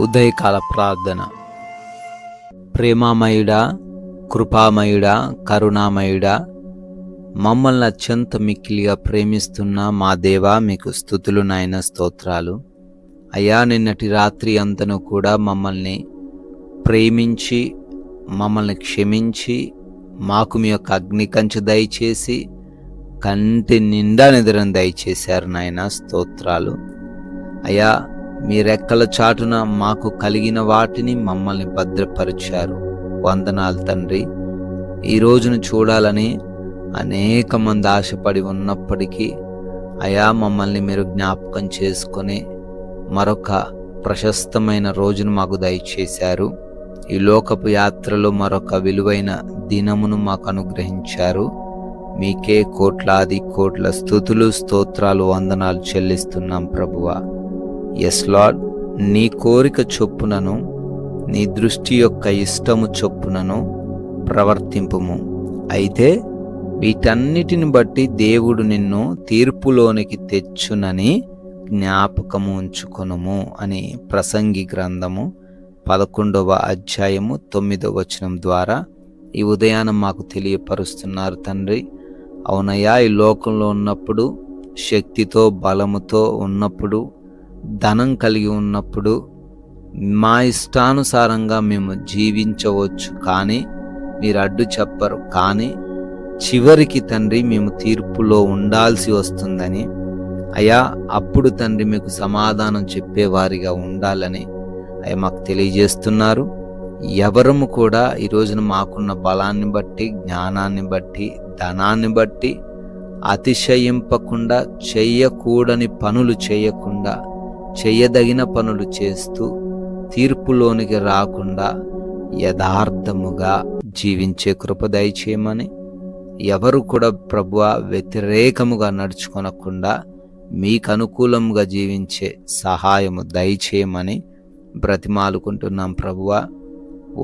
ఉదయకాల ప్రార్థన. ప్రేమామయుడా, కృపామయుడా, కరుణామయుడా, మమ్మల్ని అత్యంత మిక్కిలిగా ప్రేమిస్తున్న మా దేవా, మీకు స్తుతులు నాయన, స్తోత్రాలు అయ్యా. నిన్నటి రాత్రి అంతను కూడా మమ్మల్ని ప్రేమించి, మమ్మల్ని క్షమించి, మాకు మీ యొక్క అగ్ని కంచె దయచేసి, కంటి నిండా నిద్రను దయచేశారు నాయన, స్తోత్రాలు అయ్యా. మీ రెక్కల చాటున మాకు కలిగిన వాటిని మమ్మల్ని భద్రపరిచారు. వందనాలు తండ్రి. ఈ రోజును చూడాలని అనేక మంది ఆశపడి ఉన్నప్పటికీ అయా, మమ్మల్ని మీరు జ్ఞాపకం చేసుకొని మరొక ప్రశస్తమైన రోజును మాకు దయచేశారు. ఈ లోకపు యాత్రలో మరొక విలువైన దినమును మాకు అనుగ్రహించారు. మీకే కోట్లాది కోట్ల స్తుతులు, స్తోత్రాలు, వందనాలు చెల్లిస్తున్నాం ప్రభువా. ఎస్ లార్డ్, నీ కోరిక చొప్పునను, నీ దృష్టి యొక్క ఇష్టము చొప్పునను ప్రవర్తింపుము. అయితే వీటన్నిటిని బట్టి దేవుడు నిన్ను తీర్పులోనికి తెచ్చునని జ్ఞాపకము ఉంచుకొనుము అని ప్రసంగి గ్రంథము 11వ అధ్యాయము 9వ వచనం ద్వారా ఈ ఉదయాన మాకు తెలియపరుస్తున్నారు తండ్రి. అవునయ్యా, ఈ లోకంలో ఉన్నప్పుడు, శక్తితో బలముతో ఉన్నప్పుడు, ధనం కలిగి ఉన్నప్పుడు మా ఇష్టానుసారంగా మేము జీవించవచ్చు, కానీ మీరు అడ్డు చెప్పరు. కానీ చివరికి తండ్రి మేము తీర్పులో ఉండాల్సి వస్తుందని అయ్యా, అప్పుడు తండ్రి మీకు సమాధానం చెప్పేవారిగా ఉండాలని అయ్యా మాకు తెలియజేస్తున్నారు. ఎవరము కూడా ఈ రోజున మాకున్న బలాన్ని బట్టి, జ్ఞానాన్ని బట్టి, ధనాన్ని బట్టి అతిశయింపకుండా, చెయ్యకూడని పనులు చేయకుండా, చెయ్యదగిన పనులు చేస్తూ తీర్పులోనికి రాకుండా యథార్థముగా జీవించే కృప దయచేయమని, ఎవరు కూడా ప్రభువా వ్యతిరేకముగా నడుచుకొనకుండా మీకు అనుకూలంగా జీవించే సహాయము దయచేయమని బ్రతిమాలుకుంటున్నాం ప్రభువా.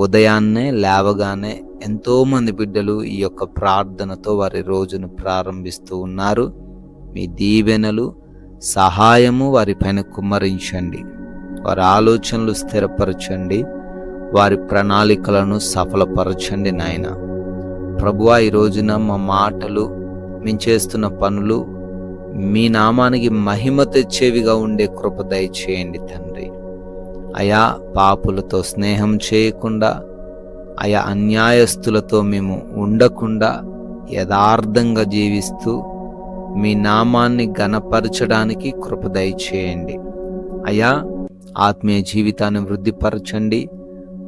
ఉదయాన్నే లేవగానే ఎంతోమంది బిడ్డలు ఈ యొక్క ప్రార్థనతో వారి రోజును ప్రారంభిస్తూ ఉన్నారు. మీ దీవెనలు, సహాయము వారిపైన కుమ్మరించండి. వారి ఆలోచనలు స్థిరపరచండి. వారి ప్రణాళికలను సఫలపరచండి నాయన. ప్రభువా, ఈ రోజున మా మాటలు, మేము చేస్తున్న పనులు మీ నామానికి మహిమ తెచ్చేవిగా ఉండే కృప దయచేయండి తండ్రి. అయా, పాపులతో స్నేహం చేయకుండా, అయా అన్యాయస్తులతో మేము ఉండకుండా యథార్థంగా జీవిస్తూ మీ నామాన్ని ఘనపరచడానికి కృప దయచేయండి. అయా, ఆత్మీయ జీవితాన్ని వృద్ధిపరచండి.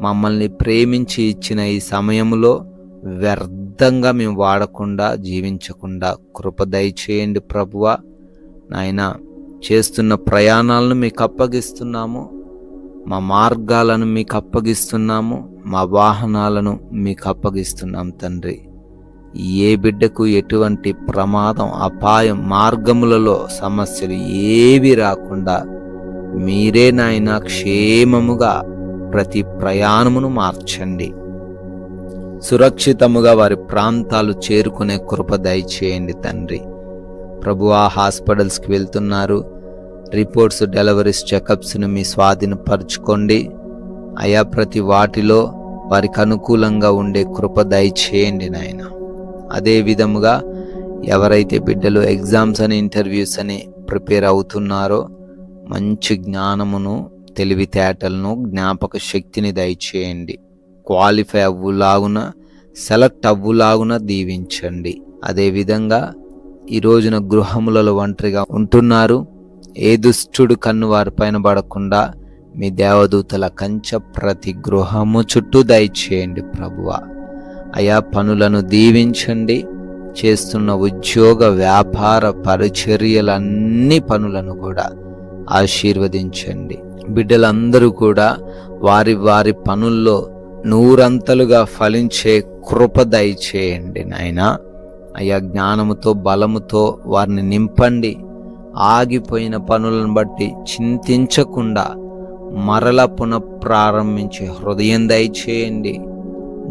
మమ్మల్ని ప్రేమించి ఇచ్చిన ఈ సమయంలో వ్యర్థంగా మేము వాడకుండా, జీవించకుండా కృప దయచేయండి ప్రభువా. నాయన, చేస్తున్న ప్రయాణాలను మీకు అప్పగిస్తున్నాము. మా మార్గాలను మీకు అప్పగిస్తున్నాము. మా వాహనాలను మీకు అప్పగిస్తున్నాం తండ్రి. ఏ బిడ్డకు ఎటువంటి ప్రమాదం, అపాయం, మార్గములలో సమస్యలు ఏవి రాకుండా మీరే నాయన క్షేమముగా ప్రతి ప్రయాణమును మార్చండి. సురక్షితముగా వారి ప్రాంతాలు చేరుకునే కృప దయచేయండి తండ్రి. ప్రభువా, హాస్పిటల్స్కి వెళ్తున్నారు. రిపోర్ట్స్, డెలివరీస్, చెకప్స్ను మీ స్వాధీనపరచుకోండి అయా. ప్రతి వాటిలో వారికి అనుకూలంగా ఉండే కృప దయచేయండి నాయన. అదే విధముగా ఎవరైతే బిడ్డలు ఎగ్జామ్స్ అని, ఇంటర్వ్యూస్ అని ప్రిపేర్ అవుతున్నారో మంచి జ్ఞానమును, తెలివితేటలను, జ్ఞాపక శక్తిని దయచేయండి. క్వాలిఫై అవ్వులాగున, సెలెక్ట్ అవ్వులాగున దీవించండి. అదేవిధంగా ఈ రోజున గృహములలో ఒంటరిగా ఉంటున్నారు. ఏ దుష్టుడు కన్ను వారిపైన పడకుండా మీ దేవదూతల కంచె ప్రతి గృహము చుట్టూ దయచేయండి ప్రభువా. అయా, పనులను దీవించండి. చేస్తున్న ఉద్యోగ, వ్యాపార, పరిచర్యలన్నీ పనులను కూడా ఆశీర్వదించండి. బిడ్డలందరూ కూడా వారి వారి పనుల్లో నూరంతలుగా ఫలించే కృప దయచేయండి నాయనా. అయా, జ్ఞానముతో, బలముతో వారిని నింపండి. ఆగిపోయిన పనులను బట్టి చింతించకుండా మరల పునఃప్రారంభించే హృదయం దయచేయండి.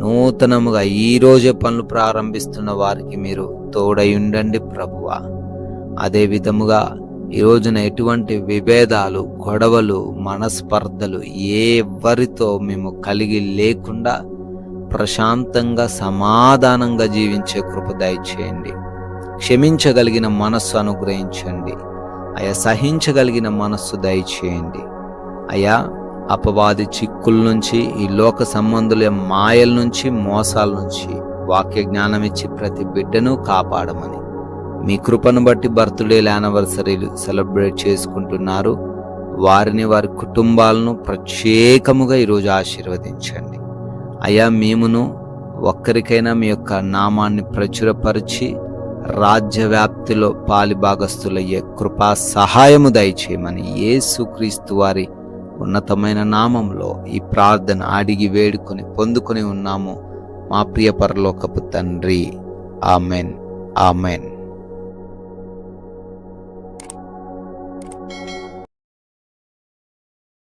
నూతనముగా ఈరోజే పనులు ప్రారంభిస్తున్న వారికి మీరు తోడై ఉండండి ప్రభువా. అదే విధముగా ఈ రోజున ఎటువంటి విభేదాలు, గొడవలు, మనస్పర్ధలు ఎవరితో మేము కలిగి లేకుండా ప్రశాంతంగా, సమాధానంగా జీవించే కృప దయచేయండి. క్షమించగలిగిన మనస్సు అనుగ్రహించండి అయ్యా. సహించగలిగిన మనస్సు దయచేయండి అయ్యా. అపవాది చిక్కుల నుంచి, ఈ లోక సంబంధుల మాయల నుంచి, మోసాల నుంచి వాక్య జ్ఞానం ఇచ్చి ప్రతి బిడ్డను కాపాడమని, మీ కృపను బట్టి బర్త్డే యానివర్సరీలు సెలబ్రేట్ చేసుకుంటున్నారు వారిని, వారి కుటుంబాలను ప్రత్యేకముగా ఈరోజు ఆశీర్వదించండి అయ్యా. మేమును ఒక్కరికైనా మీ యొక్క నామాన్ని ప్రచురపరిచి రాజ్య వ్యాప్తిలో పాలిభాగస్తులయ్యే కృపా సహాయము దయచేయమని యేసుక్రీస్తు వారి ఉన్నతమైన నామంలో ఈ ప్రార్థన అడిగి వేడుకొని పొందుకొని ఉన్నాము మా ప్రియ పరలోకపు తండ్రి. Amen, amen.